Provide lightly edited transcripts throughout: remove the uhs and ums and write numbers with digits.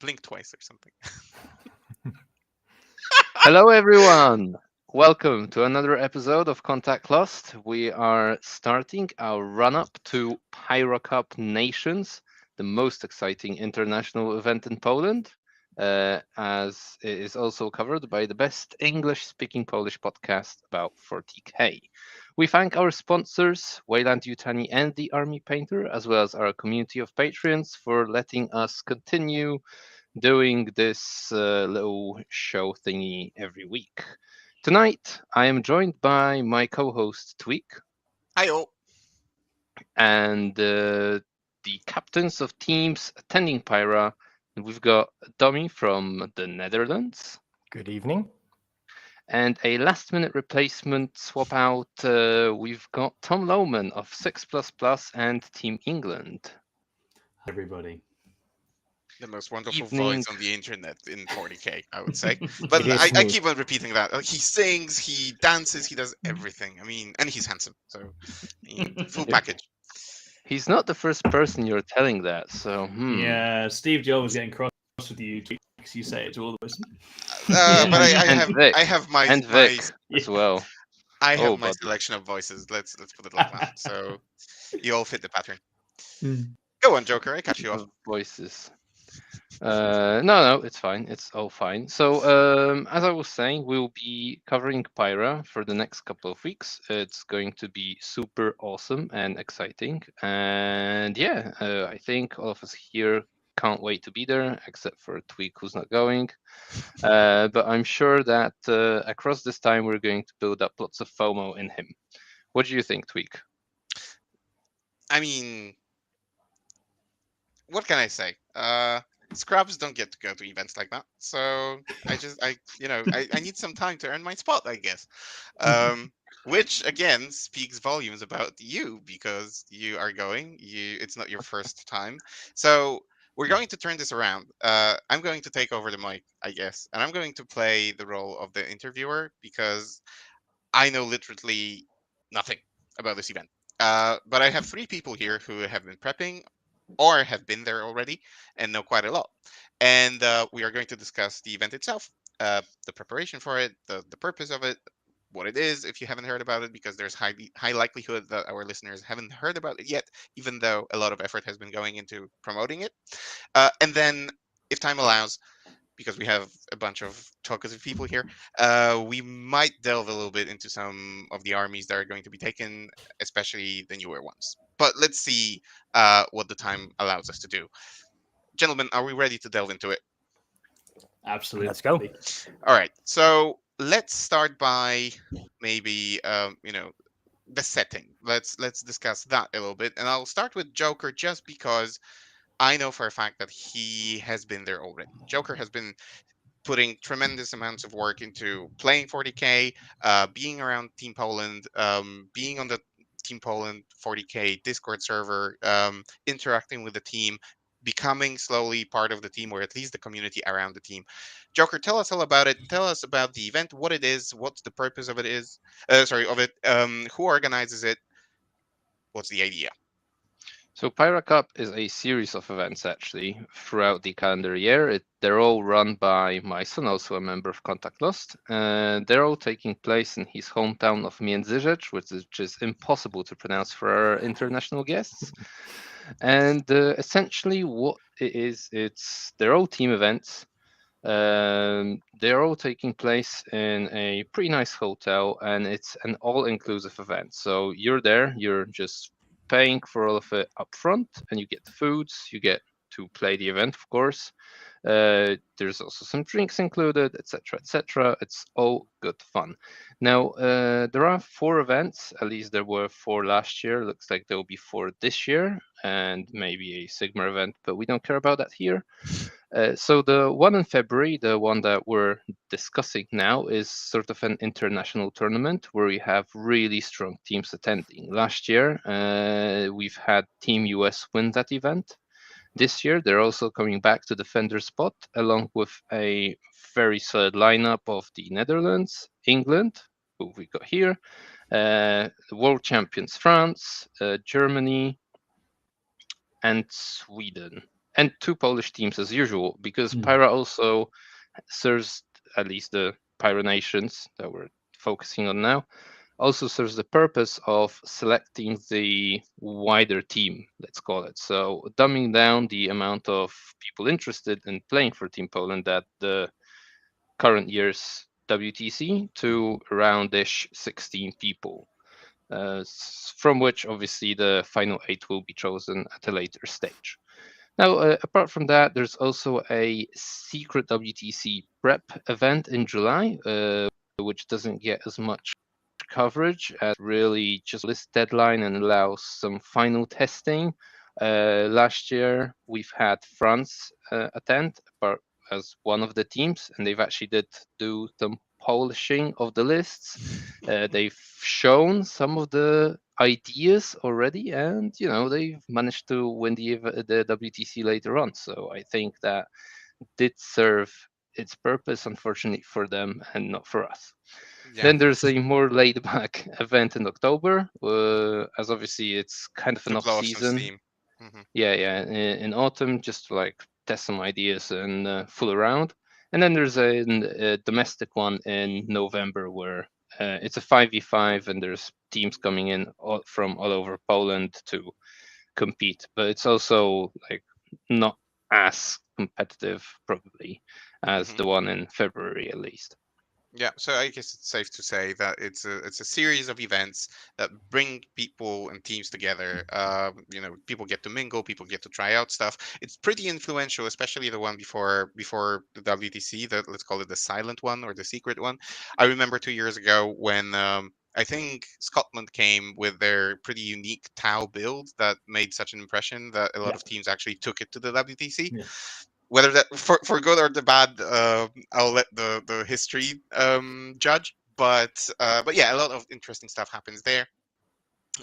blink twice or something. Hello, everyone. Welcome to another episode of Contact Lost. We are starting our run-up to Pyra Cup Nations, the most exciting international event in Poland, as it is also covered by the best English-speaking Polish podcast about 40k. We thank our sponsors, Weyland-Yutani and the Army Painter, as well as our community of patrons for letting us continue doing this little show thingy every week. Tonight, I am joined by my co-host Tweak Hi-oh. and the captains of teams attending Pyra. We've got Domi from the Netherlands Good evening. and a last-minute replacement swap out. We've got Tom Lowman of 6++ and Team England. Hi, everybody. The most wonderful Evening. voice on the internet in 40k, I would say. But It is I smooth. keep on repeating that. He sings, he dances, he does everything. I mean, and he's handsome. So, full package. He's not the first person you're telling that, so Yeah, Steve Jones was getting cross with you. You say it to all of us. But I And have Vic. I have my and Vic as well. I have Oh, my buddy. selection of voices. Let's put it like that. So you all fit the pattern. Hmm. Go on, Joker. I catch you off. Of voices. No, it's fine. It's all fine. So, as I was saying, we'll be covering Pyra for the next couple of weeks. It's going to be super awesome and exciting. And yeah, I think all of us here can't wait to be there, except for Tweak, who's not going. But I'm sure that across this time, we're going to build up lots of FOMO in him. What do you think, Tweak? I mean, what can I say? Scrubs don't get to go to events like that, so I need some time to earn my spot, I guess. Which again speaks volumes about you because you are going. It's not your first time, so we're going to turn this around. I'm going to take over the mic, I guess, and I'm going to play the role of the interviewer because I know literally nothing about this event. But I have three people here who have been prepping or have been there already and know quite a lot. And we are going to discuss the event itself, the preparation for it, the purpose of it, what it is, if you haven't heard about it, because there's high likelihood that our listeners haven't heard about it yet, even though a lot of effort has been going into promoting it. And then, if time allows, because we have a bunch of talkative people here, we might delve a little bit into some of the armies that are going to be taken, especially the newer ones. But let's see what the time allows us to do. Gentlemen, are we ready to delve into it? Absolutely. Let's go. All right. So let's start by maybe the setting. Let's discuss that a little bit, and I'll start with Joker just because I know for a fact that he has been there already. Joker has been putting tremendous amounts of work into playing 40k, being around Team Poland, being on the Team Poland 40k Discord server, interacting with the team, becoming slowly part of the team, or at least the community around the team. Joker, tell us all about it. Tell us about the event, what it is, what's the purpose of it is. Who organizes it? What's the idea? So Pyra Cup is a series of events actually throughout the calendar year. They're all run by my son, also a member of Contact Lost. They're all taking place in his hometown of Międzyrzecz, which is just impossible to pronounce for our international guests. And essentially what it is, they're all team events. They're all taking place in a pretty nice hotel, and it's an all-inclusive event. So you're there, you're just paying for all of it up front, and you get the foods, you get to play the event, of course. There's also some drinks included, etc., etc. It's all good fun. Now, there are 4 events, at least there were 4 last year. Looks like there will be 4 this year, and maybe a Sigma event, but we don't care about that here. So the one in February, the one that we're discussing now, is sort of an international tournament where we have really strong teams attending. Last year, we've had Team US win that event. This year, they're also coming back to defend their spot, along with a very solid lineup of the Netherlands, England, who we got here, the world champions France, Germany, and Sweden. and 2 Polish teams as usual, because Mm. Pyra also serves, at least the Pyra nations that we're focusing on now, also serves the purpose of selecting the wider team, let's call it. So dumbing down the amount of people interested in playing for Team Poland at the current year's WTC to around-ish 16 people, from which obviously the final 8 will be chosen at a later stage. Now, apart from that, there's also a secret WTC prep event in July, which doesn't get as much coverage as really just list deadline and allows some final testing. Last year, we've had France attend as one of the teams, and they've actually did do some polishing of the lists. They've shown some of the ideas already, and they've managed to win the WTC later on. So I think that did serve its purpose, unfortunately for them and not for us. Yeah. Then there's a more laid back event in October, as obviously it's kind of an To off blow off some season. steam. Mhm. Yeah, in autumn, just to like test some ideas and fool around. And then there's a domestic one in November where it's a 5v5 and there's teams coming in from all over Poland to compete. But it's also like not as competitive probably as Mhm. the one in February at least. Yeah, so I guess it's safe to say that it's a series of events that bring people and teams together. People get to mingle, people get to try out stuff. It's pretty influential, especially the one before the WTC. That, let's call it the silent one or the secret one. I remember 2 years ago when I think Scotland came with their pretty unique Tau build that made such an impression that a lot Yeah. of teams actually took it to the WTC. Yeah. Whether that for good or the bad, I'll let the history judge. But yeah, a lot of interesting stuff happens there.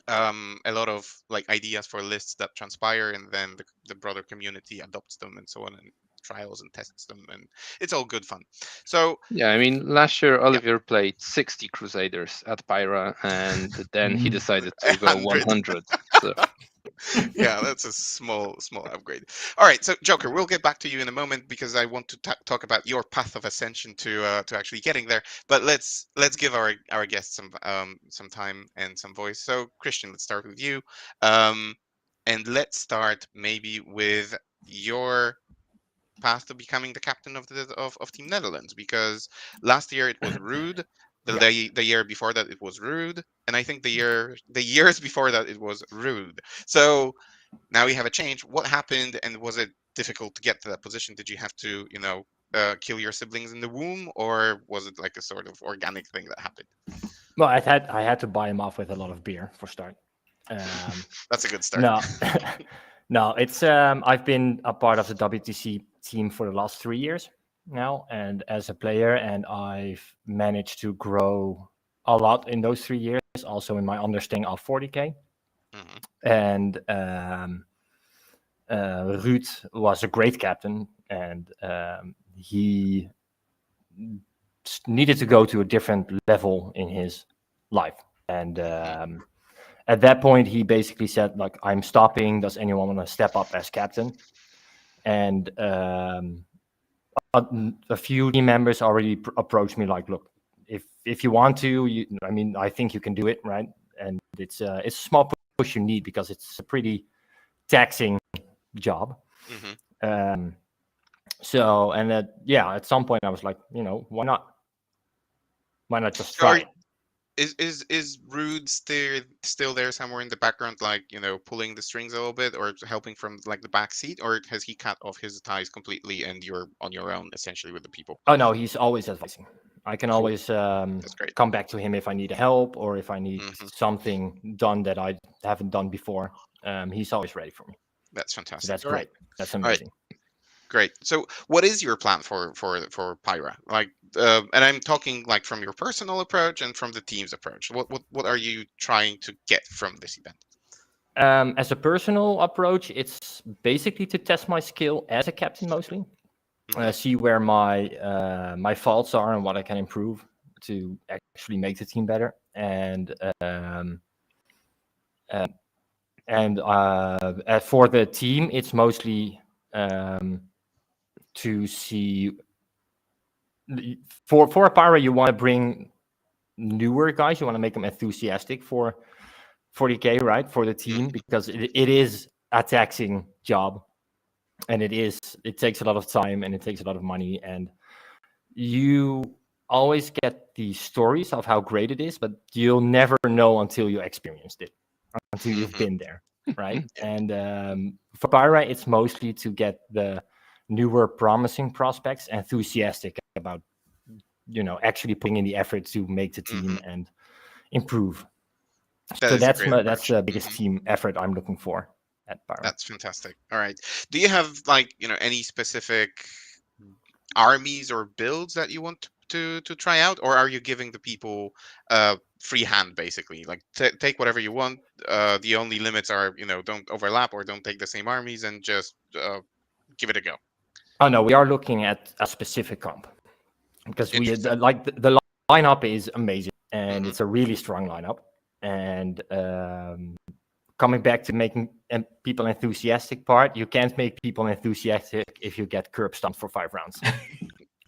A lot of like ideas for lists that transpire, and then the broader community adopts them and so on, and trials and tests them, and it's all good fun. So Yeah, I mean, last year yeah, Olivier played 60 Crusaders at Pyra, and then he Mm. decided to go 100. 100. So Yeah, that's a small upgrade. All right, so Joker, we'll get back to you in a moment because I want to talk about your path of ascension to actually getting there. But let's give our guests some time and some voice. So Christian, let's start with you, um, and let's start maybe with your path to becoming the captain of Team Netherlands, because last year it was Rude. Yeah. The year before that it was Rude, and I think the years before that it was Rude. So now we have a change. What happened, and was it difficult to get to that position? Did you have to, kill your siblings in the womb, or was it like a sort of organic thing that happened? Well, I had to buy him off with a lot of beer for start. That's a good start. No, no, it's I've been a part of the WTC team for the last 3 years now, and as a player, and I've managed to grow a lot in those 3 years. Also, in my understanding of 40k, Mhm. and Ruud was a great captain, and he needed to go to a different level in his life, and at that point he basically said, like, I'm stopping, does anyone want to step up as captain? And a few team members already approached me like, look, if you want to, I think you can do it, right? And it's a small push you need because it's a pretty taxing job. Mhm. So, and at some point I was like, why not just So try it? is Rude still there somewhere in the background, like, pulling the strings a little bit, or helping from like the back seat, or has he cut off his ties completely and you're on your own essentially with the people? Oh no, he's always advising. I can Cool. always That's great. come back to him if I need help or if I need Mhm. something done that I haven't done before. He's always ready for me. That's So fantastic. that's All right. great. That's All right. amazing. Great. So, what is your plan for Pyra? Like, and I'm talking like from your personal approach and from the team's approach. What are you trying to get from this event? As a personal approach, it's basically to test my skill as a captain mostly. Mhm. See where my faults are and what I can improve to actually make the team better. And for the team, it's mostly to see. For a Pyra, you want to bring newer guys. You want to make them enthusiastic for 40k, right? For the team, because it is a taxing job, and it takes a lot of time and it takes a lot of money, and you always get the stories of how great it is, but you'll never know until you experienced it, until you've been there, right? And for Pyra, it's mostly to get the newer, promising prospects enthusiastic about, actually putting in the effort to make the team and improve. So that's the biggest team effort I'm looking for at Pyra. That's fantastic. All right. Do you have any specific armies or builds that you want to try out, or are you giving the people free hand basically? Like take whatever you want. The only limits are don't overlap or don't take the same armies, and just give it a go. Oh no, we are looking at a specific comp, because the lineup is amazing, and it's a really strong lineup. And coming back to making people enthusiastic part, you can't make people enthusiastic if you get curb stomped for 5 rounds,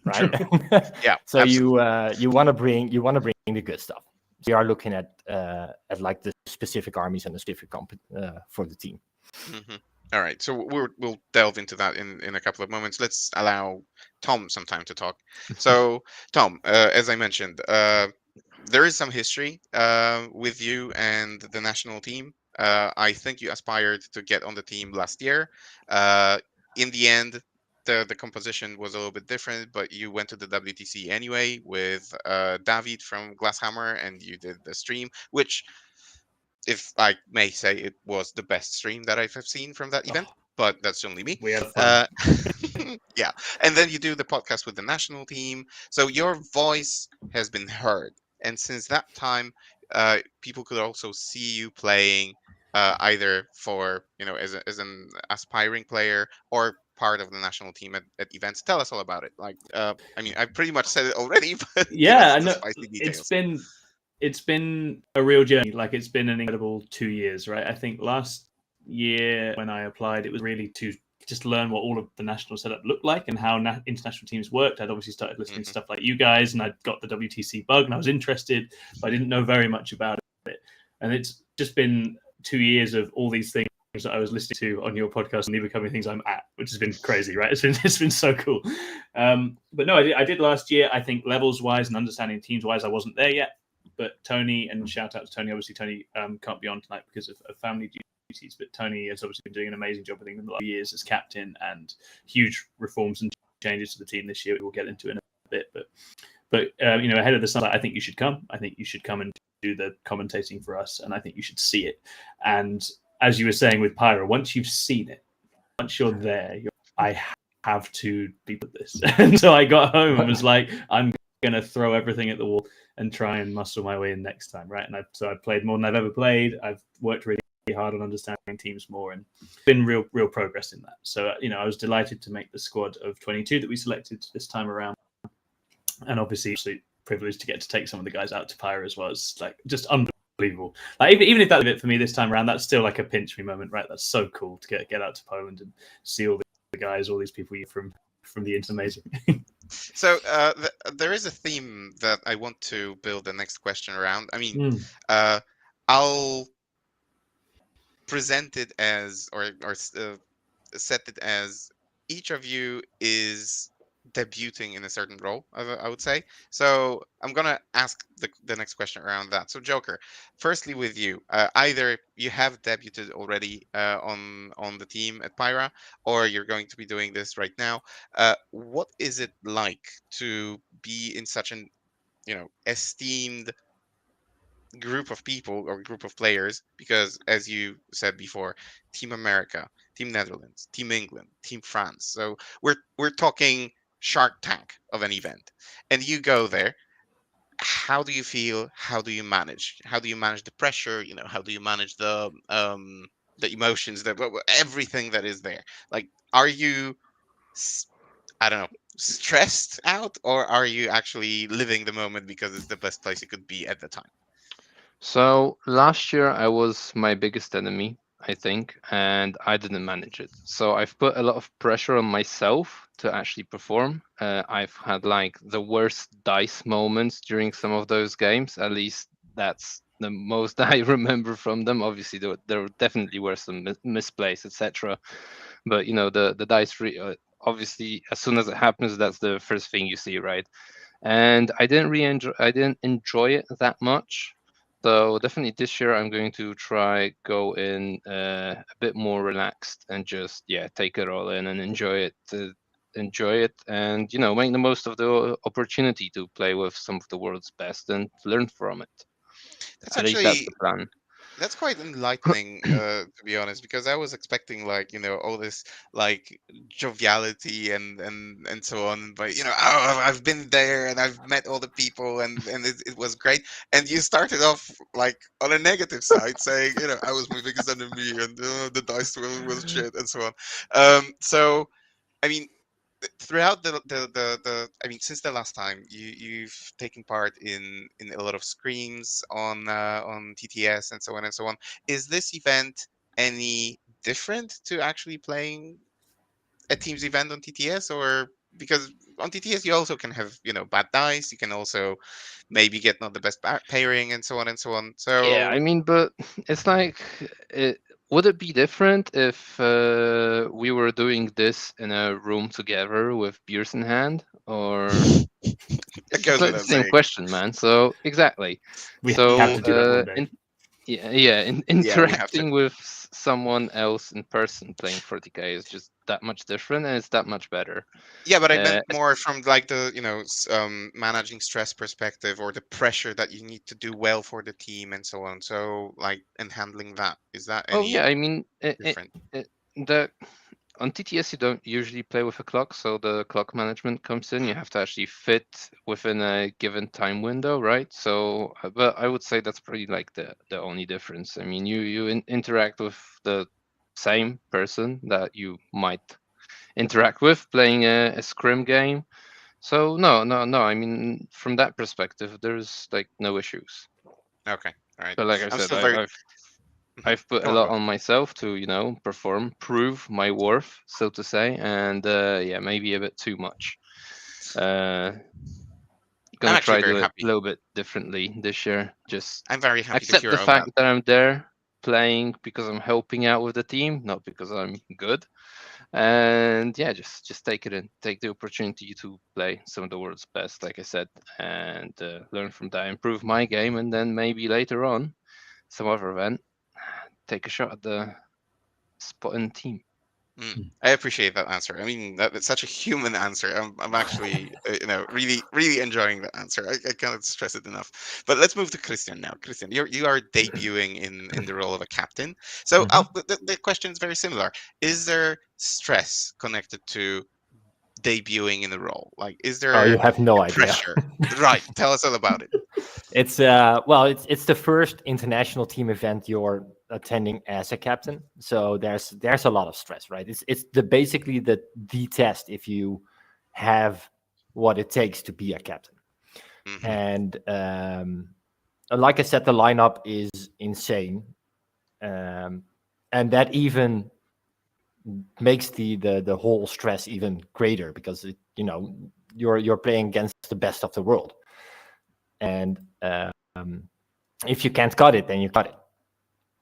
right? Yeah. So absolutely. you want to bring the good stuff. We are looking at like the specific armies and the specific comp for the team. All right, so we'll delve into that in a couple of moments. Let's allow Tom some time to talk. So Tom, as I mentioned, there is some history with you and the national team. I think you aspired to get on the team last year. In the end, the composition was a little bit different, but you went to the WTC anyway with David from Glasshammer, and you did the stream, which, if I may say, it was the best stream that I've seen from that event, but that's only me. We had fun. Yeah. And then you do the podcast with the national team. So your voice has been heard. And since that time, people could also see you playing either for, as an aspiring player or part of the national team at events. Tell us all about it. I pretty much said it already, but yeah, give us the spicy details. It's been a real journey. It's been an incredible 2 years, right? I think last year when I applied, it was really to just learn what all of the national setup looked like and how international teams worked. I'd obviously started listening to stuff like you guys, and I'd got the WTC bug, and I was interested, but I didn't know very much about it. And it's just been 2 years of all these things that I was listening to on your podcast and they becoming things I'm at, which has been crazy, right? It's been so cool. But no, I did last year. I think levels wise and understanding teams wise, I wasn't there yet. But Tony, and shout out to Tony. Obviously, Tony can't be on tonight because of family duties. But Tony has obviously been doing an amazing job, I think, in the last years as captain, and huge reforms and changes to the team this year. We'll get into in a bit. But ahead of the summer, I think you should come. I think you should come and do the commentating for us, and I think you should see it. And as you were saying with Pyra, once you've seen it, once you're there, I have to be with this. And so I got home and was like, I'm going to throw everything at the wall and try and muscle my way in next time, right? And I've played more than I've ever played. I've worked really hard on understanding teams more, and been real progress in that. So I was delighted to make the squad of 22 that we selected this time around, and obviously privileged to get to take some of the guys out to Pyra as well. It's just unbelievable. Even if that's it for me this time around, that's still a pinch me moment, right? That's so cool to get out to Poland and see all the guys, all these people from the internet. Amazing. So there is a theme that I want to build the next question around. I mean, I'll present it as, or set it as, each of you is debuting in a certain role, I would say. So I'm gonna ask the next question around that. So Joker, firstly with you, either you have debuted already on the team at Pyra, or you're going to be doing this right now. What is it like to be in such an esteemed group of people or group of players? Because as you said before, Team America, Team Netherlands, Team England, Team France. So we're talking Shark Tank of an event, and you go there. How do you feel? How do you manage? How do you manage the pressure? How do you manage the emotions, everything that is there? Are you, I don't know, stressed out, or are you actually living the moment because it's the best place it could be at the time? So last year I was my biggest enemy. I think, and I didn't manage it. So I've put a lot of pressure on myself to actually perform. I've had like the worst dice moments during some of those games. At least that's the most I remember from them. Obviously, there definitely were some misplays, etc. But you know, the dice obviously, as soon as it happens, that's the first thing you see, right? And I didn't enjoy it that much. So definitely this year I'm going to try go in a bit more relaxed and just take it all in and enjoy it and make the most of the opportunity to play with some of the world's best and learn from it. That's At least that's the actually plan. that's quite enlightening, to be honest, because I was expecting like all this like joviality and so on. But I've been there and I've met all the people and it was great. And you started off like on a negative side, saying I was my biggest enemy and the dice was shit and so on. So I mean, throughout I mean, since the last time you've taken part in a lot of screams on TTS and so on and so on. Is this event any different to actually playing a team's event on TTS? Or because on TTS you also can have bad dice, you can also maybe get not the best pairing and so on and so on. Yeah, So I mean, but it's like, would it be different if we were doing this in a room together with beers in hand, or it it's goes the without same saying. question, man? So exactly. We have So to do that one day. Yeah, we have to. interacting with someone else in person playing 40K is just that much different, and it's that much better. Yeah, but I Uh, meant more from like the managing stress perspective, or the pressure that you need to do well for the team and so on. So like, and handling that, is that oh yeah, any I mean, different? the on TTS you don't usually play with a clock, so the clock management comes in. You Mm, have to actually fit within a given time window, right? So, but I would say that's pretty like the only difference. I mean, you interact with the same person that you might interact with playing a scrim game. So no. I mean, from that perspective, there's like no issues. okay, all right. But like I I'm said, still very. Mhm. I've put a Go on, lot go on. on myself to, perform, prove my worth, so to say, and maybe a bit too much. Uh, I'm gonna actually try very do it a happy. little bit differently this year. Just I'm very happy to accept hear the all that. fact that I'm there playing because I'm helping out with the team, not because I'm good. And yeah, just take it in, take the opportunity to play some of the world's best, like I said, and learn from that, improve my game, and then maybe later on, some other event, take a shot at the spot in the team. I appreciate that answer. I mean, that's such a human answer. I'm actually, really, really enjoying that answer. I cannot stress it enough. But let's move to Christian now. Christian, you are debuting in the role of a captain. So Mhm. the question is very similar. Is there stress connected to debuting in the role? Like, is Oh, you there have no a idea. pressure? Right. Tell us all about it. It's it's the first international team event you're attending as a captain, so there's a lot of stress, right? It's basically the test if you have what it takes to be a captain. Hmm. And like I said, the lineup is insane, and that even makes the whole stress even greater because you're playing against the best of the world, and if you can't cut it, then you cut it.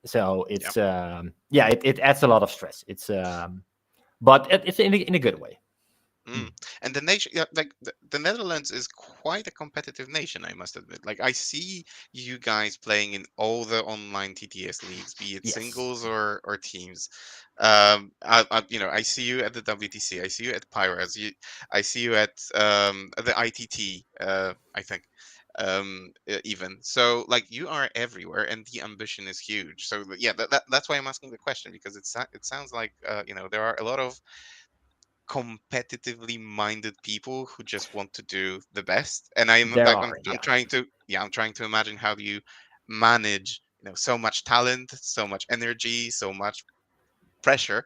So Yep. it's it adds a lot of stress. But it's in a good way. Mm. And the nation, yeah, like the Netherlands is quite a competitive nation, I must admit. Like I see you guys playing in all the online TTS leagues, be it Yes. singles or teams. I see you at the WTC. I see you at Pyra. I see you at the ITT. I think. Even so, like you are everywhere, and the ambition is huge. So yeah, that's why I'm asking the question, because it sounds like there are a lot of competitively minded people who just want to do the best. And I'm There like are, I'm yeah. trying to imagine how do you manage so much talent, so much energy, so much pressure.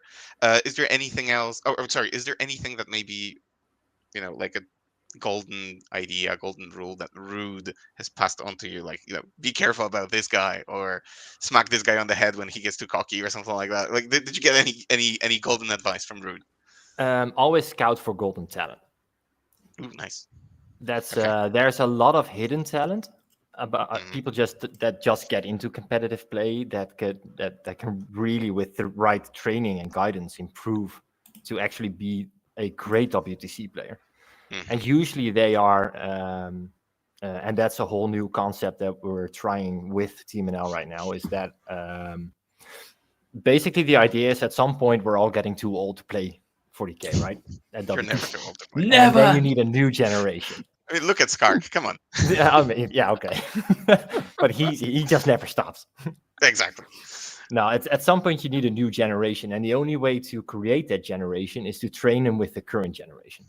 Is there anything else, sorry, is there anything that maybe like a golden idea, golden rule that Rude has passed on to you, like, be careful about this guy, or smack this guy on the head when he gets too cocky, or something like that? Like, did you get any golden advice from Rude? Always scout for golden talent. Ooh, nice. That's Okay. there's a lot of hidden talent about Mhm. people that just get into competitive play that can really, with the right training and guidance, improve to actually be a great WTC player. And usually they are, and that's a whole new concept that we're trying with Team NL right now, is that basically the idea is at some point we're all getting too old to play 40K, right? At You're WTC. never too old to play. And Never. then you need a new generation. I mean, look at Skark. Come on. I mean, yeah, okay. But he just never stops. Exactly. No, it's at some point you need a new generation, and the only way to create that generation is to train them with the current generation.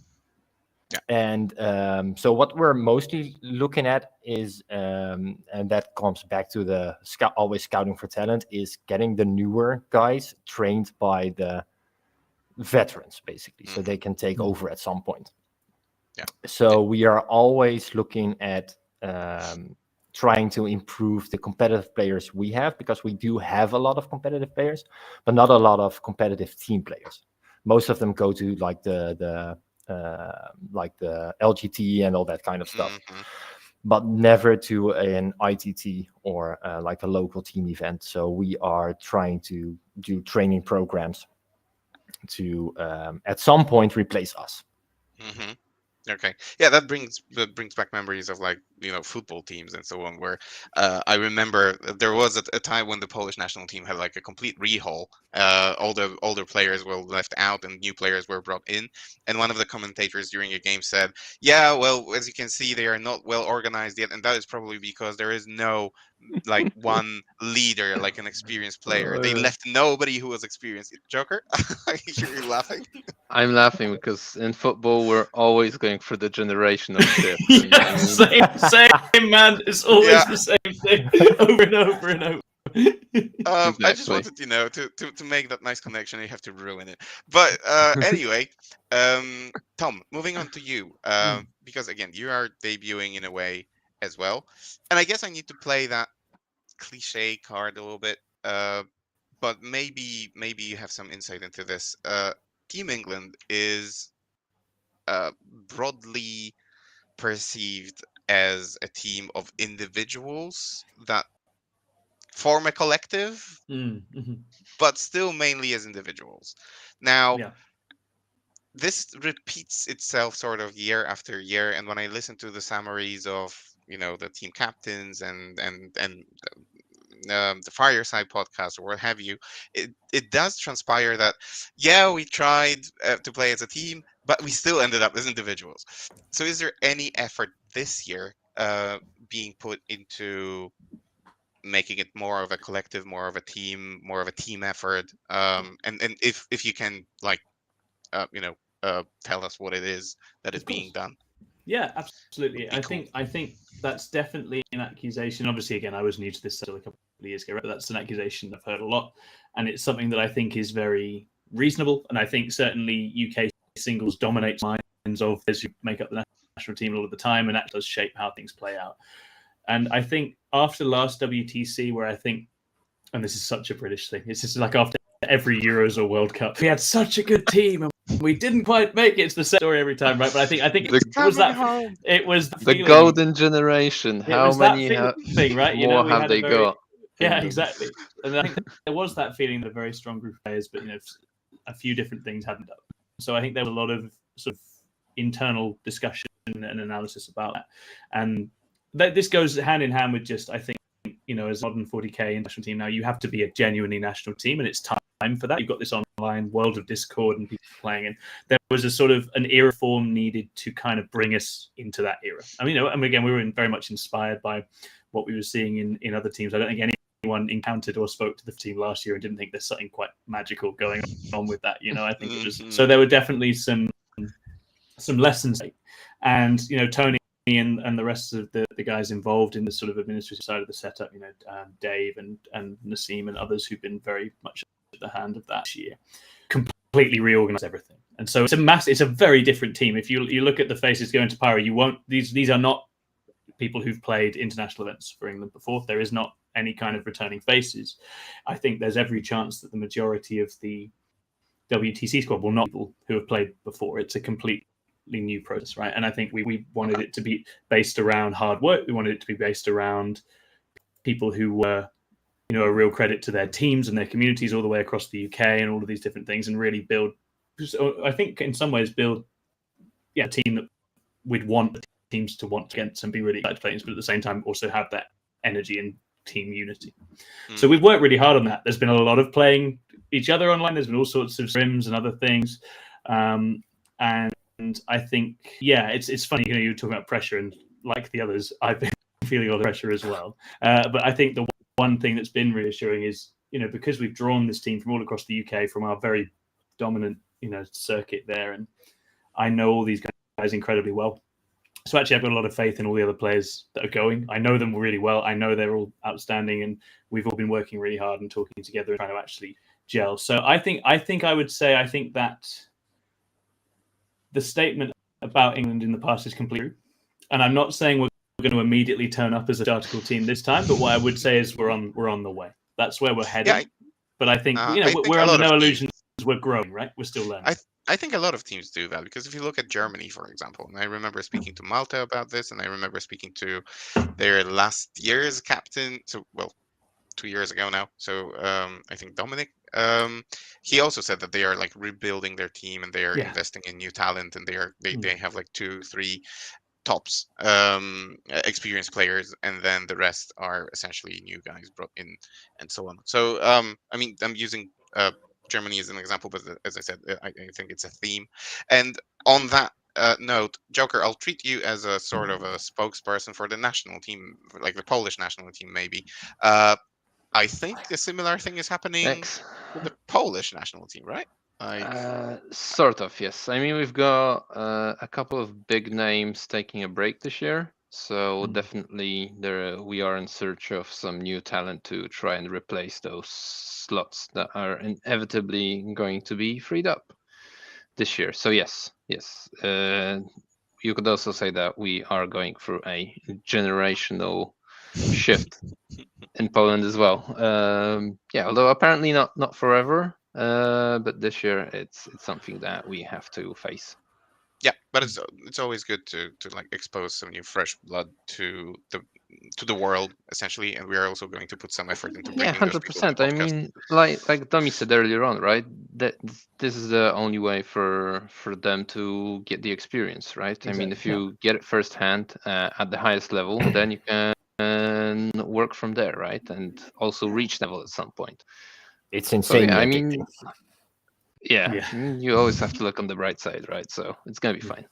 Yeah. And so what we're mostly looking at is, and that comes back to the always scouting for talent, is getting the newer guys trained by the veterans, basically, so they can take over at some point. Yeah. So we are always looking at trying to improve the competitive players we have, because we do have a lot of competitive players, but not a lot of competitive team players. Most of them go to like the LGT and all that kind of stuff, but never to an ITT or like a local team event. So we are trying to do training programs to at some point replace us. Okay, yeah, that brings back memories of, like, football teams and so on, where I remember there was a time when the Polish national team had like a complete rehaul. All the older players were left out and new players were brought in, and one of the commentators during a game said, yeah, well, as you can see, they are not well organized yet, and that is probably because there is no like one leader, like an experienced player. They left nobody who was experienced. Joker, you're laughing. I'm laughing because in football we're always going for the generational shift. Yeah, same man. It's always the same thing over and over and over. I just wanted, to make that nice connection. You have to ruin it. But anyway, Tom, moving on to you, because again, you are debuting in a way as well, and I guess I need to play that cliche card a little bit. But maybe you have some insight into this. Team England is broadly perceived as a team of individuals that form a collective, but still mainly as individuals. Now, this repeats itself sort of year after year, and when I listen to the summaries of the team captains and the Fireside podcast or what have you, it does transpire that, yeah, we tried to play as a team, but we still ended up as individuals. So is there any effort this year being put into making it more of a collective, more of a team effort? And if you can, like, tell us what it is that is being done. Yeah, absolutely. I think that's definitely an accusation. Obviously, again, I was new to this a couple of years ago, but that's an accusation I've heard a lot, and it's something that I think is very reasonable. And I think certainly UK singles dominates minds of those who make up the national team a lot of the time, and that does shape how things play out. And I think after last WTC, where I think, and this is such a British thing, it's just like after every Euros or World Cup, we had such a good team and we didn't quite make it. It's the same story every time, right? But I think it was that. It was the golden generation. How many thing, right? more have they got? Yeah, exactly. And I think there was that feeling that a very strong group of players, but a few different things hadn't done. So I think there was a lot of sort of internal discussion and analysis about that, and this goes hand in hand with just, I think, as a modern 40K national team now, you have to be a genuinely national team, and it's time for that. You've got this online world of Discord and people playing, and there was a sort of an era form needed to kind of bring us into that era. I mean, and again, we were very much inspired by what we were seeing in other teams. I don't think anyone encountered or spoke to the team last year and didn't think there's something quite magical going on with that. I think it was, so there were definitely some lessons, and Tony and the rest of the guys involved in the sort of administrative side of the setup, Dave and Nassim and others who've been very much at the hand of that year, completely reorganized everything. And so it's a very different team. If you look at the faces going to Pyra, these are not people who've played international events for England before. There is not any kind of returning faces. I think there's every chance that the majority of the WTC squad will not be people who have played before. It's a completely new process, right? And I think we wanted it to be based around hard work. We wanted it to be based around people who were, a real credit to their teams and their communities all the way across the UK and all of these different things, and really build. I think in some ways build, a team that we'd want the teams to want against and be really excited to play against, but at the same time also have that energy and team unity. So we've worked really hard on that. There's been a lot of playing each other online. There's been all sorts of scrims and other things, and I think it's funny. You're talking about pressure, and like the others, I've been feeling all the pressure as well. But I think the one thing that's been reassuring is, because we've drawn this team from all across the UK, from our very dominant circuit there, and I know all these guys incredibly well. So actually, I've got a lot of faith in all the other players that are going. I know them really well. I know they're all outstanding, and we've all been working really hard and talking together and trying to actually gel. So I think I would say that the statement about England in the past is completely true. And I'm not saying we're going to immediately turn up as a article team this time, but what I would say is we're on the way. That's where we're headed. Yeah, but I think we're under no illusions. We're growing, right? We're still learning. I think a lot of teams do that, because if you look at Germany, for example, and I remember speaking to Malta about this, and I remember speaking to their last year's captain, 2 years ago now. So I think Dominic, he also said that they are like rebuilding their team, and they are investing in new talent, and they have like 2-3 tops experienced players, and then the rest are essentially new guys brought in, and so on. So I mean, I'm using Germany as an example, but as I said, I think it's a theme. And on that note, Joker, I'll treat you as a sort of a spokesperson for the national team, like the Polish national team, maybe. I think a similar thing is happening with the Polish national team, right? Sort of, yes. I mean, we've got a couple of big names taking a break this year. So definitely we are in search of some new talent to try and replace those slots that are inevitably going to be freed up this year. So yes. You could also say that we are going through a generational shift in Poland as well. Although apparently not forever, but this year it's something that we have to face. Yeah, but it's always good to like expose some new fresh blood to the world, essentially, and we are also going to put some effort into bringing 100%. I mean, like Domi said earlier on, right? That this is the only way for them to get the experience, right? Exactly. I mean, if you get it firsthand at the highest level, then you can work from there, right? And also reach level at some point. It's insane. I mean, you always have to look on the bright side, right? So it's gonna be fine.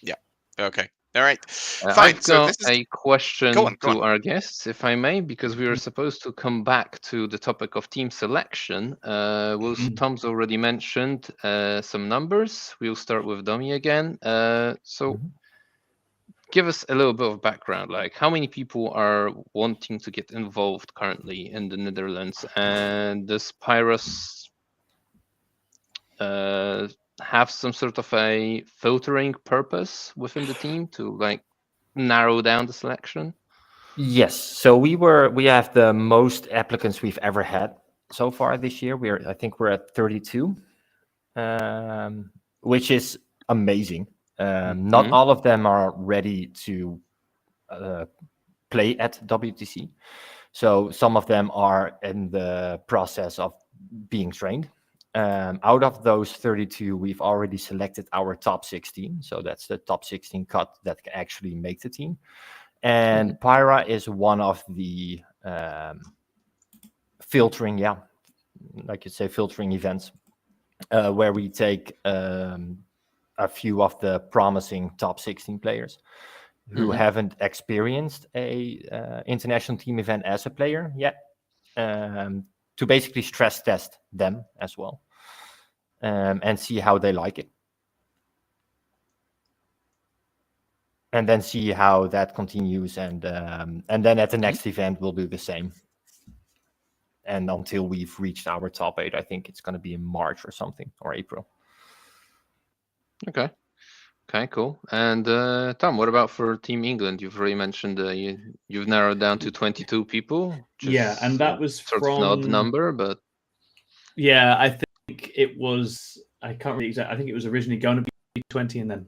Yeah. Okay. All right. Fine. I've got a question to our guests, if I may, because we were supposed to come back to the topic of team selection. Tom's already mentioned some numbers. We'll start with Domi again. Give us a little bit of background, like how many people are wanting to get involved currently in the Netherlands, and does Pyra's have some sort of a filtering purpose within the team to like narrow down the selection? Yes. So we have the most applicants we've ever had so far this year. I think we're at 32, which is amazing. Not all of them are ready to play at WTC. So some of them are in the process of being trained. Out of those 32, we've already selected our top 16. So that's the top 16 cut that can actually make the team. And Pyra is one of the filtering, like you say, filtering events, where we take a few of the promising top 16 players who haven't experienced a international team event as a player yet, to basically stress test them as well, and see how they like it. And then see how that continues, and then at the next event we'll do the same. And until we've reached our top 8, I think it's going to be in March or something, or April. Okay. Okay, cool. And Tom, what about for Team England? You've already mentioned you've narrowed down to 22 people. Yeah, and that was sort of an odd from number, but yeah, I think it was. I can't really exactly. I think it was originally going to be 20, and then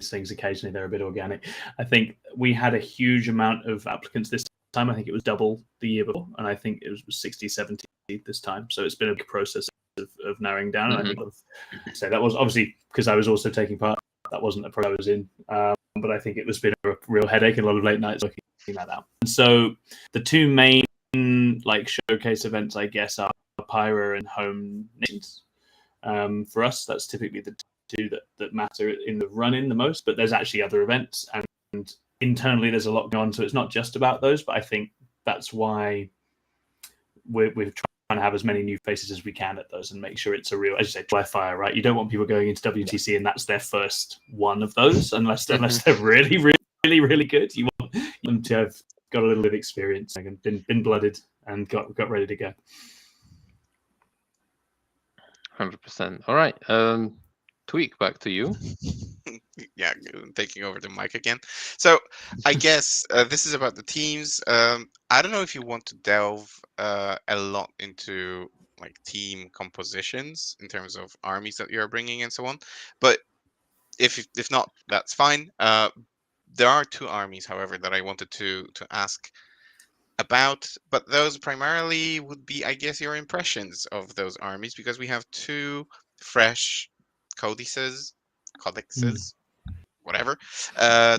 things occasionally they're a bit organic. I think we had a huge amount of applicants this time. I think it was double the year before, and I think it was 60, 70 this time. So it's been a big process of narrowing down. And I think so that was obviously because I was also taking part. That wasn't a pro I was in, but I think it was been a real headache and a lot of late nights looking at that. And so the two main like showcase events, I guess, are Pyra and Home Nations. For us, that's typically the two that matter in the run-in the most. But there's actually other events, and internally there's a lot going on. So it's not just about those. But I think that's why we're trying to have as many new faces as we can at those and make sure it's a real, as you say, dry fire, right? You don't want people going into WTC and that's their first one of those, unless they're really, really, really, really good. You want them to have got a little bit of experience and been blooded and got ready to go. 100%. All right. Tweak, back to you. Yeah, taking over the mic again. So I guess this is about the teams. I don't know if you want to delve a lot into like team compositions in terms of armies that you're bringing and so on, but if not, that's fine. There are two armies, however, that I wanted to ask about, but those primarily would be, I guess, your impressions of those armies, because we have two fresh codexes, whatever,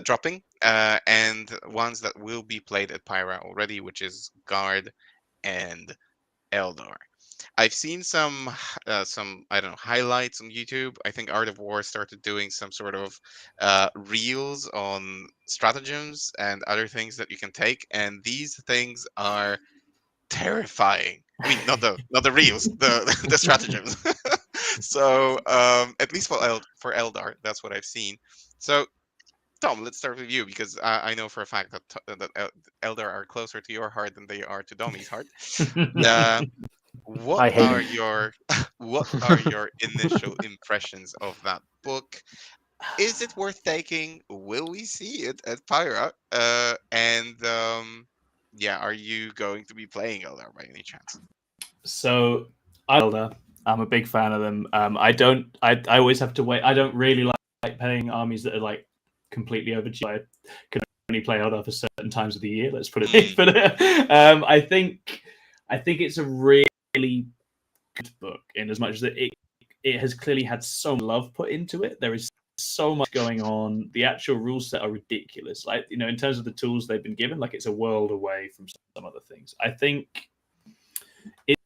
dropping, and ones that will be played at Pyra already, which is Guard and Aeldari. I've seen some I don't know, highlights on YouTube. I think Art of War started doing some sort of reels on stratagems and other things that you can take, and these things are terrifying. I mean, not the reels, the stratagems. So at least for Eldar, that's what I've seen. So Tom, let's start with you, because I know for a fact that Eldar are closer to your heart than they are to Domi's heart. What are your initial impressions of that book? Is it worth taking? Will we see it at Pyra? Yeah, are you going to be playing Eldar by any chance? So Eldar, I'm a big fan of them. I always have to wait. I don't really like playing armies that are like completely overdue. I can only play Eldar for certain times of the year. Let's put it. But I think it's a really good book, in as much as it has clearly had so much love put into it. There is so much going on. The actual rule set are ridiculous. Like, you know, in terms of the tools they've been given, like it's a world away from some other things. I think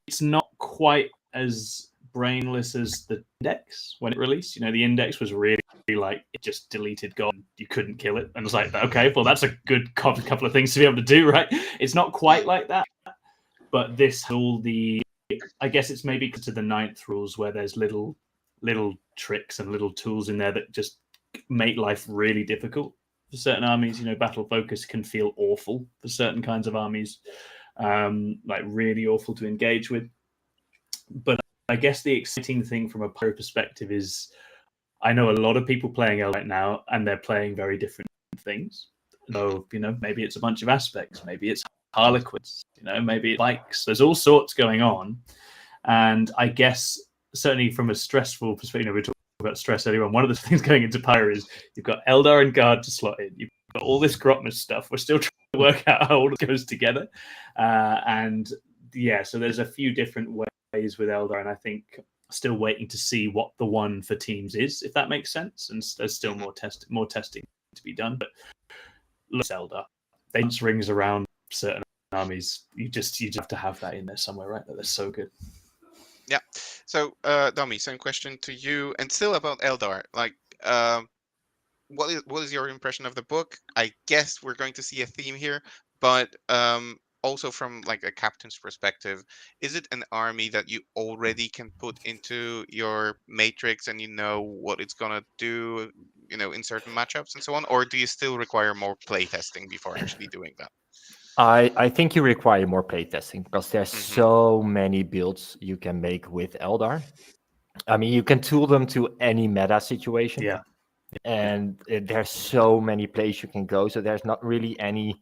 it's not quite as brainless as the Index when it released. You know, the Index was really like, it just deleted God. You couldn't kill it. And it's like, okay, well, that's a good couple of things to be able to do, right? It's not quite like that. But this, all the, I guess it's maybe to the 9th rules where there's little tricks and little tools in there that just make life really difficult for certain armies. You know, battle focus can feel awful for certain kinds of armies, like really awful to engage with. But I guess the exciting thing from a Pyra perspective is I know a lot of people playing L right now, and they're playing very different things. So, you know, maybe it's a bunch of aspects, maybe it's Harlequins, you know, maybe it's bikes. There's all sorts going on. And I guess certainly from a stressful perspective, you know, we were talking about stress earlier on. One of the things going into Pyra is you've got Eldar and Guard to slot in. You've got all this Grotmus stuff. We're still trying to work out how all it goes together. And yeah, so there's a few different ways with Eldar, and I think still waiting to see what the one for teams is, if that makes sense. And there's still more testing to be done. But look, Eldar, they just rings around certain armies. You just have to have that in there somewhere, right? That they're so good. Yeah. So, Domi, same question to you, and still about Eldar. Like, what is your impression of the book? I guess we're going to see a theme here, but also from like a captain's perspective, is it an army that you already can put into your matrix and you know what it's gonna do, you know, in certain matchups and so on, or do you still require more play testing before actually doing that? I think you require more playtesting because there's so many builds you can make with Eldar. I mean, you can tool them to any meta situation. Yeah. And there's so many places you can go. So there's not really any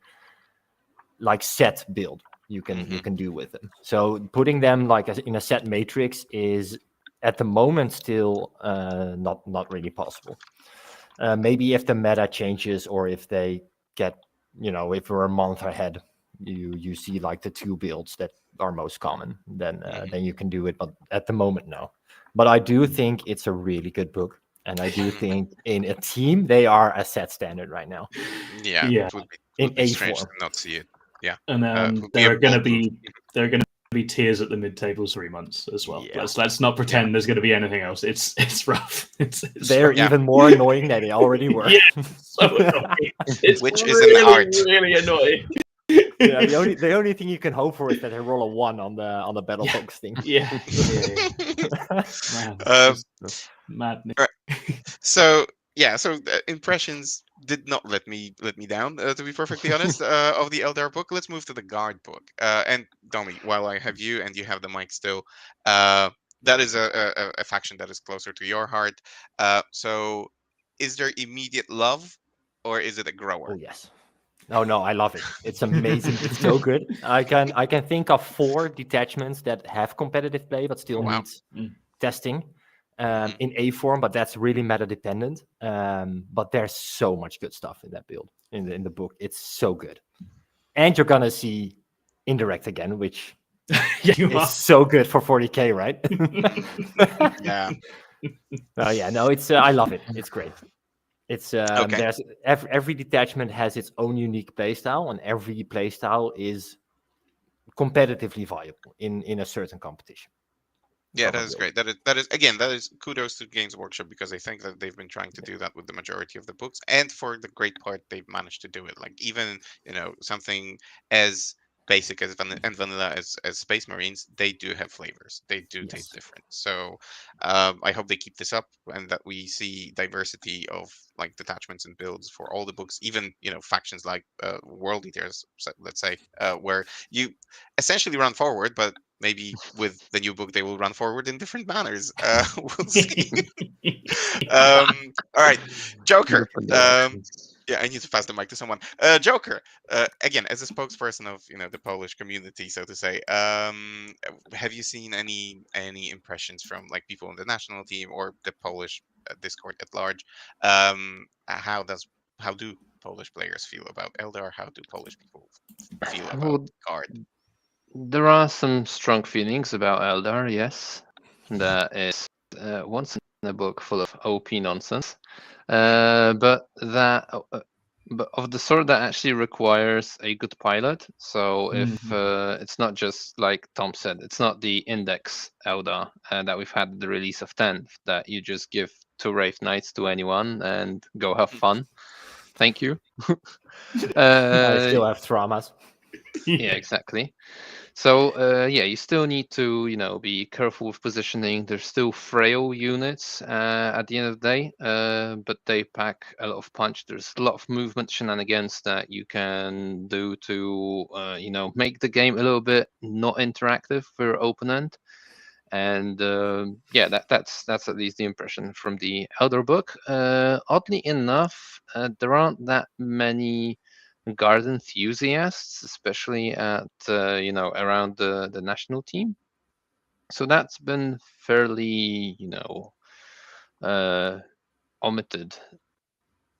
like set build you can do with them. So putting them like in a set matrix is at the moment still not really possible. Maybe if the meta changes or if they get, if we're a month ahead, you see like the 2 builds that are most common, then you can do it. But at the moment, no. But I do think it's a really good book. And I do think in a team, they are a set standard right now. Yeah. Yeah. It would In be A strange form. to not see it. Yeah. And it would there a are going to bold move. be tiers at the mid tables 3 months as well. Yeah. Let's not pretend there's going to be anything else. It's rough. They're Yeah. even more annoying than they already were. Yeah, so annoying. It's Which is really, an art. really annoying. Yeah, the only thing you can hope for is that they roll a 1 on the battle focus thing. Yeah. Man, just madness. So yeah, so impressions did not let me down, to be perfectly honest, of the Eldar book. Let's move to the Guard book. And Domi, while I have you and you have the mic still, that is a faction that is closer to your heart. So is there immediate love, or is it a grower? Oh yes. No, I love it. It's amazing. It's so good. I can think of 4 detachments that have competitive play but still needs testing in A form, but that's really meta dependent. But there's so much good stuff in that build in the book. It's so good, and you're gonna see indirect again, which is so good for 40k, right? Yeah. It's I love it. It's great. It's Okay. there's every detachment has its own unique playstyle, and every playstyle is competitively viable in a certain competition. Yeah, that is great. That is kudos to Games Workshop, because I think that they've been trying to do that with the majority of the books, and for the great part they've managed to do it. Like even something as basic as vanilla as Space Marines, they do have flavors. They do taste different. So I hope they keep this up, and that we see diversity of like detachments and builds for all the books, even factions like World Eaters, let's say, where you essentially run forward, but maybe with the new book they will run forward in different manners. We'll see. All right, Joker. Yeah, I need to pass the mic to someone. Joker, again, as a spokesperson of the Polish community, so to say, have you seen any impressions from like people on the national team or the Polish Discord at large? How do Polish players feel about Eldar? How do Polish people feel about Guard? There are some strong feelings about Eldar, yes. That is once in a book full of OP nonsense, but of the sort that actually requires a good pilot. So if it's not just like Tom said, it's not the index Eldar that we've had at the release of 10th that you just give 2 Wraith Knights to anyone and go have fun. Thank you. I still have traumas. Yeah, exactly. So you still need to be careful with positioning. They're still frail units at the end of the day, but they pack a lot of punch. There's a lot of movement shenanigans that you can do to make the game a little bit not interactive for your opponent. And that's at least the impression from the Elder book. Oddly enough, there aren't that many Guard enthusiasts, especially at around the national team. So that's been fairly omitted,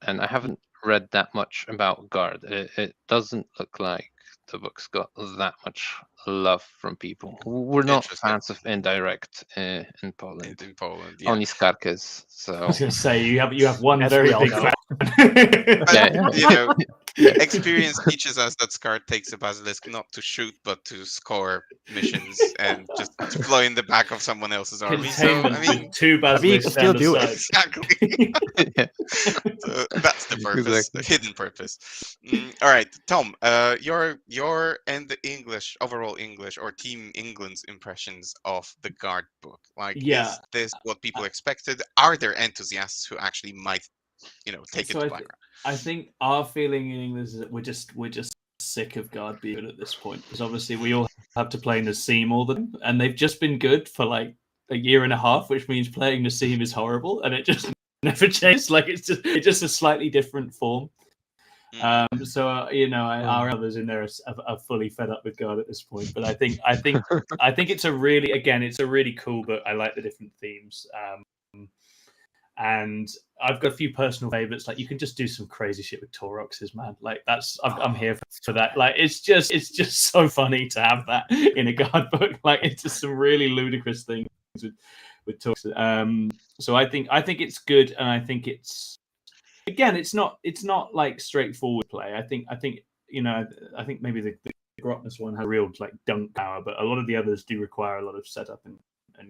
and I haven't read that much about Guard. It doesn't look like the book's got that much love from people. We're not fans of indirect in Poland. In Poland, yeah. Only Skarkes. So I was going to say you have one very big fan. Experience teaches us that Scar takes a basilisk not to shoot but to score missions and just to fly in the back of someone else's army. So I mean, 2 basilisks still do it. Exactly. So that's the purpose, the hidden purpose. All right, Tom, your and the overall English or Team England's impressions of the Guard book. Like, is this what people expected? Are there enthusiasts who actually might take it to Pyra? I think our feeling in England is that we're just sick of Guard being good at this point, because obviously we all have to play Nassim all the time, and they've just been good for like a year and a half, which means playing Nassim is horrible, and it just never changes. Like it's just a slightly different form. So our others in there are fully fed up with Guard at this point. But I think it's a really cool book. I like the different themes. And I've got a few personal favorites. Like you can just do some crazy shit with Tauroxes, man. Like I'm here for that. Like it's just so funny to have that in a Guard book. Like it's just some really ludicrous things with Tauroxes. So I think it's good, and I think it's not like straightforward play. I think maybe the Grotness one has real like dunk power, but a lot of the others do require a lot of setup and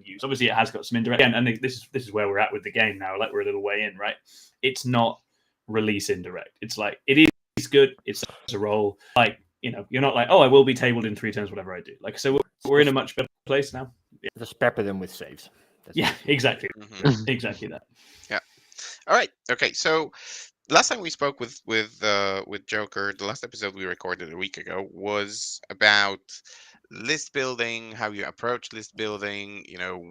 use. Obviously, it has got some indirect, and this is where we're at with the game now. Like we're a little way in, right? It's not release indirect. It's like it is good. It's a roll. Like you're not like, oh, I will be tabled in 3 turns, whatever I do. Like so, we're in a much better place now. Yeah. Just pepper them with saves. Exactly, exactly that. Yeah. All right. Okay. So last time we spoke with Joker, the last episode we recorded a week ago was about list building, how you approach list building,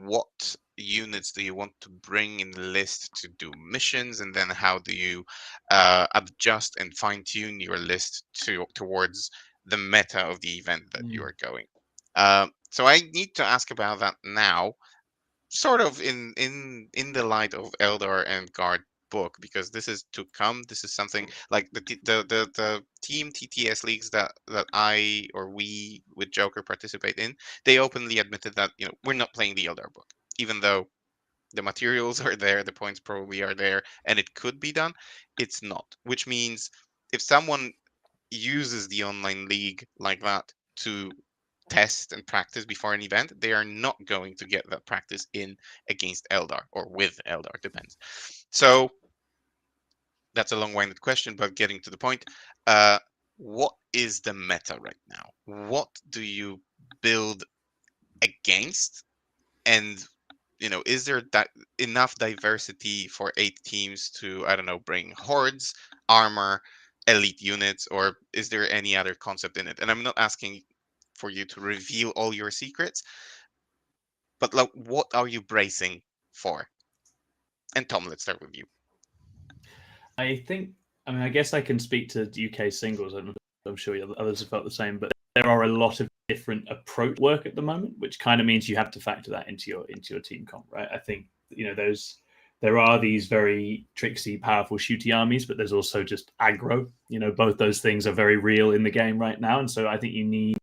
what units do you want to bring in the list to do missions, and then how do you adjust and fine-tune your list towards the meta of the event that you are going. So I need to ask about that now, sort of in the light of Eldar and Guard book, because this is to come. This is something like the team TTS leagues that I or we with Joker participate in. They openly admitted that we're not playing the Eldar book, even though the materials are there, the points probably are there, and it could be done. It's not, which means if someone uses the online league like that to test and practice before an event, they are not going to get that practice in against Eldar or with Eldar, depends. So that's a long-winded question, but getting to the point, what is the meta right now? What do you build against? And is there enough diversity for 8 teams to, I don't know, bring hordes, armor, elite units, or is there any other concept in it? And I'm not asking for you to reveal all your secrets, but like, what are you bracing for? And Tom, let's start with you. I guess I can speak to UK singles, and I'm sure others have felt the same, but there are a lot of different approach work at the moment, which kind of means you have to factor that into your team comp, right? I think there are these very tricksy, powerful shooty armies, but there's also just aggro. Both those things are very real in the game right now, and so I think you need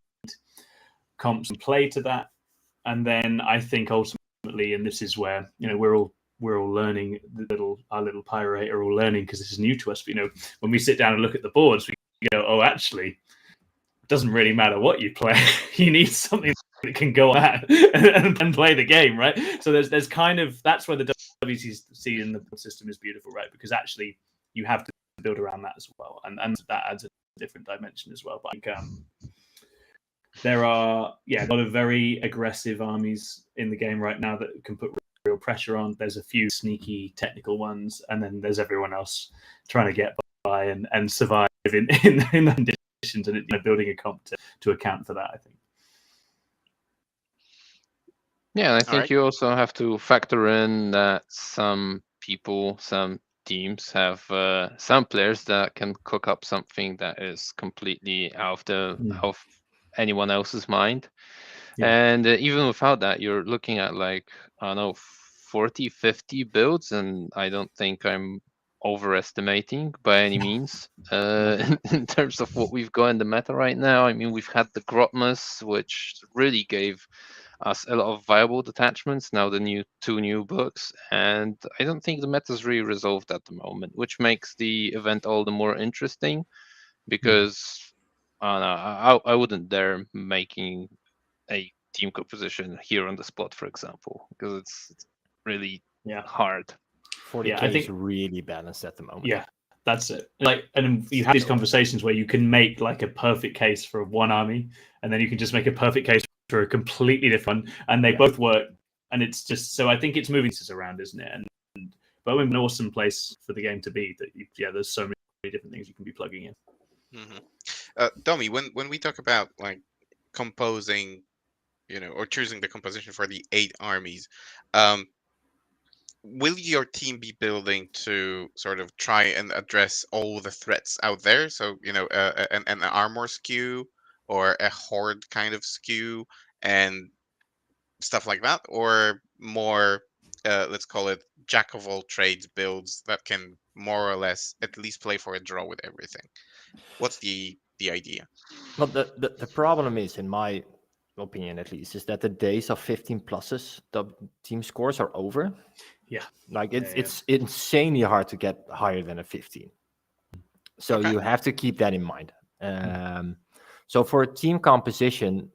comps and play to that. And then I think ultimately, and this is where we're all learning, our little Pyra are all learning because this is new to us. But, when we sit down and look at the boards, we go, oh, actually, it doesn't really matter what you play. You need something that can go at and play the game, right? So there's kind of, that's where the WTC in the system is beautiful, right? Because actually you have to build around that as well, and that adds a different dimension as well. But I think there are a lot of very aggressive armies in the game right now that can put real pressure on. There's a few sneaky technical ones, and then there's everyone else trying to get by and survive in that conditions, and building a comp to account for that, I think. Yeah, and I think you also have to factor in that some people, some teams have some players that can cook up something that is completely out of anyone else's mind. Yeah. And even without that, you're looking at like, I don't know, 40, 50 builds, and I don't think I'm overestimating by any means in terms of what we've got in the meta right now. I mean, we've had the Grotmas, which really gave us a lot of viable detachments, now the 2 new books, and I don't think the meta's really resolved at the moment, which makes the event all the more interesting, because I wouldn't dare making a team composition here on the spot, for example, because it's really hard. 40k is really balanced at the moment. Yeah, that's it. Like, and you have these conversations where you can make like a perfect case for one army, and then you can just make a perfect case for a completely different, and they both work. And it's just, so I think it's moving this around, isn't it? But we're in an awesome place for the game to be. That there's so many different things you can be plugging in. Domi, when we talk about like composing or choosing the composition for the 8 armies, um, will your team be building to sort of try and address all the threats out there? So, an armor skew or a horde kind of skew and stuff like that, or more, let's call it jack of all trades builds that can more or less at least play for a draw with everything. What's the idea? Well, the problem is, in my opinion at least, is that the days of 15 pluses, the team scores are over. Yeah. Like Yeah. it's insanely hard to get higher than a 15. So Okay. you have to keep that in mind. So for team composition,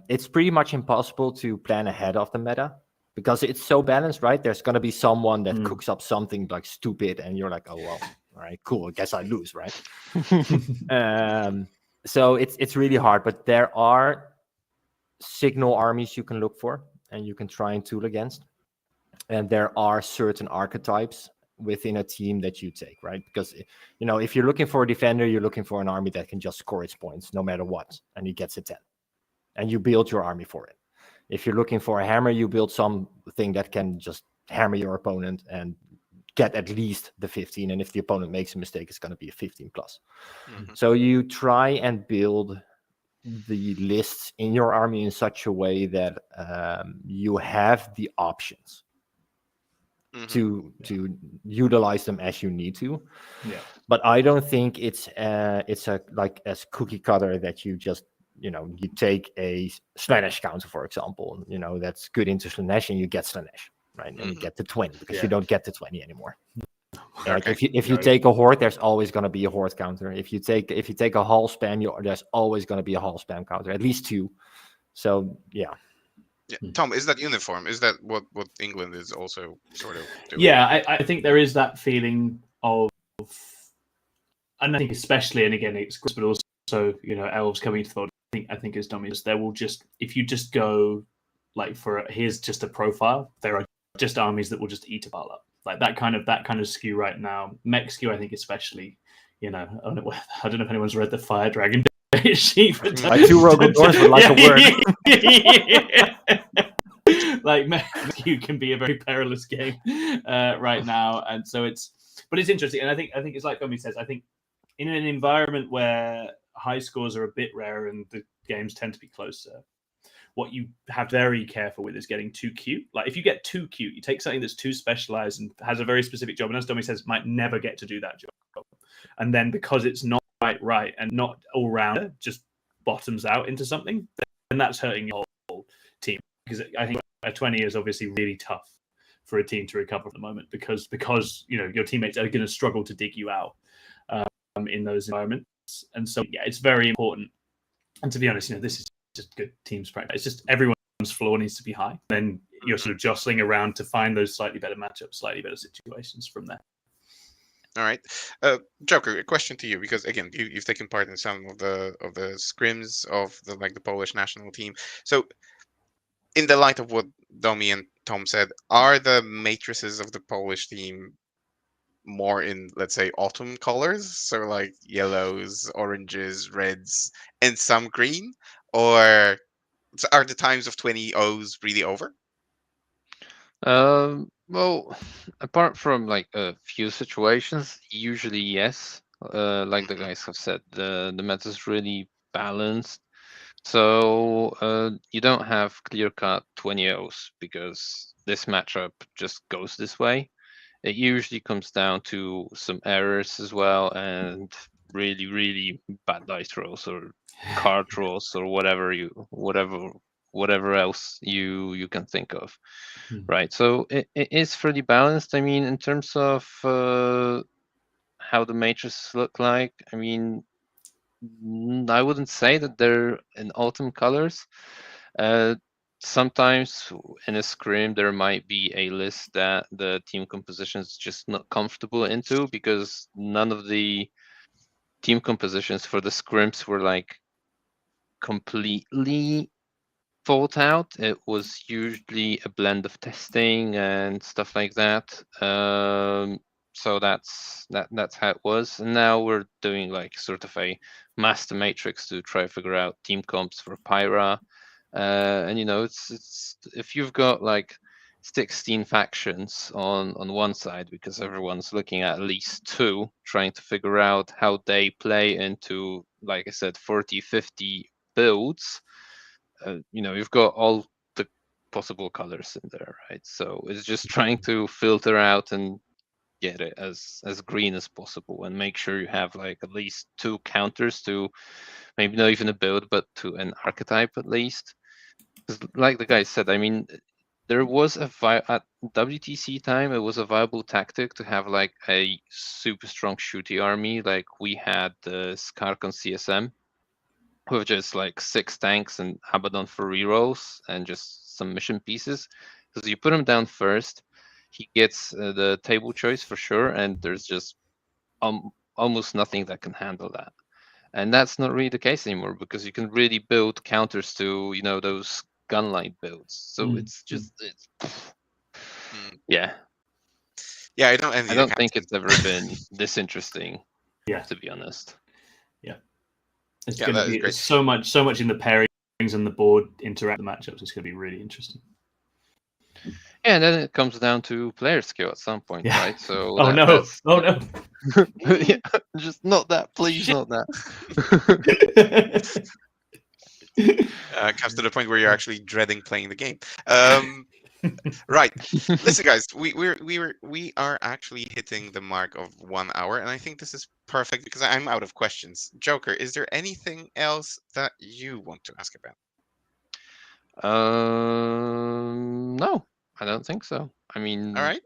it's pretty much impossible to plan ahead of the meta because it's so balanced, right? There's going to be someone that cooks up something like stupid, and you're like, oh well, all right, cool. I guess I lose, right? So it's really hard, but there are signal armies you can look for and you can try and tool against, and there are certain archetypes within a team that you take, right? Because if you're looking for a defender, you're looking for an army that can just score its points no matter what, and he gets a 10, and you build your army for it. If you're looking for a hammer, you build something that can just hammer your opponent and get at least the 15, and if the opponent makes a mistake, it's going to be a 15 plus. So you try and build the lists in your army in such a way that you have the options to utilize them as you need to. Yeah. But I don't think it's like as cookie cutter that you just you take a Slanesh counter, for example, that's good into Slanesh, and you get Slanesh, right? And you get to 20 because you don't get to 20 anymore. Like if you take a horde, there's always going to be a horde counter. If you take a hall spam, there's always going to be a hall spam counter, at least 2. So yeah. Tom, is that uniform? Is that what England is also sort of doing? Yeah, I think there is that feeling of, and I think especially, and again, it's but also elves coming to the world. I think as dummies, there will just, if you just go like here's just a profile, there are just armies that will just eat a pile up. Like that kind of skew right now. Mech skew, I think especially, I don't know if anyone's read the Fire Dragon sheet. Like 2 Rogue Doors would like a word. Like Mech skew can be a very perilous game right now, and so it's interesting, and I think it's like Gomi says. I think in an environment where high scores are a bit rare and the games tend to be closer, what you have to be very careful with is getting too cute. Like if you get too cute, you take something that's too specialized and has a very specific job, and as Domi says, might never get to do that job. And then because it's not quite right and not all round, just bottoms out into something, then that's hurting your whole team. Because I think a 20 is obviously really tough for a team to recover at the moment because your teammates are going to struggle to dig you out in those environments. And so it's very important. And to be honest, this is just good teams practice. It's just everyone's floor needs to be high. Then you're sort of jostling around to find those slightly better matchups, slightly better situations from there. All right, Joker, a question to you, because again, you've taken part in some of the scrims of the Polish national team. So, in the light of what Domi and Tom said, are the matrices of the Polish team more in, let's say, autumn colors, so like yellows, oranges, reds, and some green, or are the times of 20-0s really over? Well, apart from like a few situations, usually yes. Like the guys have said, the meta is really balanced. So you don't have clear-cut 20-0s because this matchup just goes this way. It usually comes down to some errors as well, and really, really bad dice rolls or card rolls or whatever else you can think of, right? So it is fairly balanced. I mean, in terms of how the matrices look like, I mean, I wouldn't say that they're in autumn colors. Sometimes in a scrim there might be a list that the team composition is just not comfortable into because none of the team compositions for the scrims were like completely thought out. It was usually a blend of testing and stuff like that. so that's how it was. And now we're doing like sort of a master matrix to try to figure out team comps for Pyra. And it's if you've got like 16 factions on one side, because everyone's looking at least 2, trying to figure out how they play into, like I said, 40, 50 builds. You've got all the possible colors in there, right? So it's just trying to filter out and get it as green as possible, and make sure you have like at least 2 counters to maybe not even a build, but to an archetype at least. Because like the guy said, I mean, there was at WTC time, it was a viable tactic to have like a super strong shooty army, like we had the Skarkon CSM, with just like 6 tanks and Abaddon for rerolls and just some mission pieces. Because you put him down first, he gets the table choice for sure, and there's just almost nothing that can handle that. And that's not really the case anymore, because you can really build counters to those gunlight builds. So it's just yeah. I don't envy. I don't think it's ever been this interesting. Yeah, to be honest. Yeah, it's Yeah, going that to is be great. so much in the pairings and the board interact the matchups. It's going to be really interesting. Yeah, and then it comes down to player skill at some point, Yeah. right? So Oh no! Oh no! Yeah, just not that, please, not that. Comes to the point where you're actually dreading playing the game. Right. Listen, guys, we are actually hitting the mark of 1 hour, and I think this is perfect because I'm out of questions. Joker, is there anything else that you want to ask about? No, I don't think so. I mean, All right.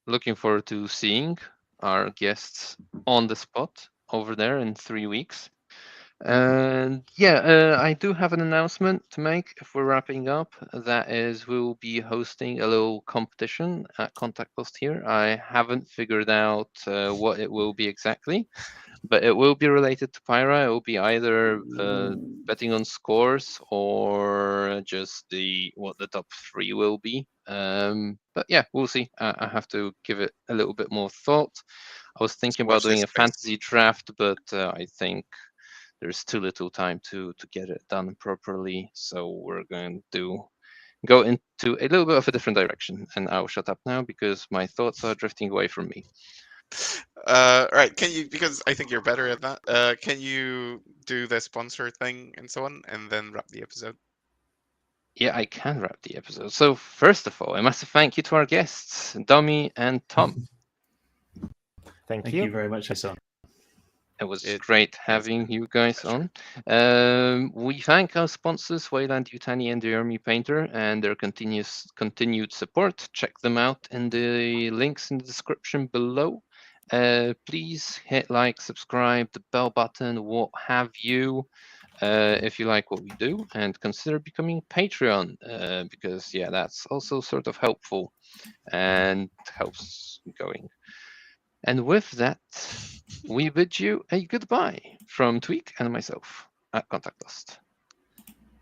looking forward to seeing our guests on the spot over there in 3 weeks. And yeah, I do have an announcement to make if we're wrapping up. That is, we'll be hosting a little competition at contactlost here. I haven't figured out what it will be exactly, but it will be related to Pyra. It will be either betting on scores or just what the top 3 will be. But yeah, we'll see. I have to give it a little bit more thought. I was thinking about Watch this doing a space. fantasy draft, but I think there's too little time to get it done properly. So we're going to go into a little bit of a different direction, and I'll shut up now because my thoughts are drifting away from me. Right. Can you, because I think you're better at that, can you do the sponsor thing and so on, and then wrap the episode? Yeah, I can wrap the episode. So first of all, a massive thank you to our guests, Domi and Tom. Thank you you. very much, Hassan. It was great having you guys on. We thank our sponsors, Weyland-Yutani and the Army Painter, and their continued support. Check them out in the links in the description below. Please hit like, subscribe, the bell button, what have you, if you like what we do, and consider becoming Patreon, because yeah, that's also sort of helpful and helps going. And with that, we bid you a goodbye from Tweak and myself at Contact Lost.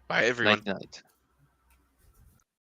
Bye, everyone. Night night.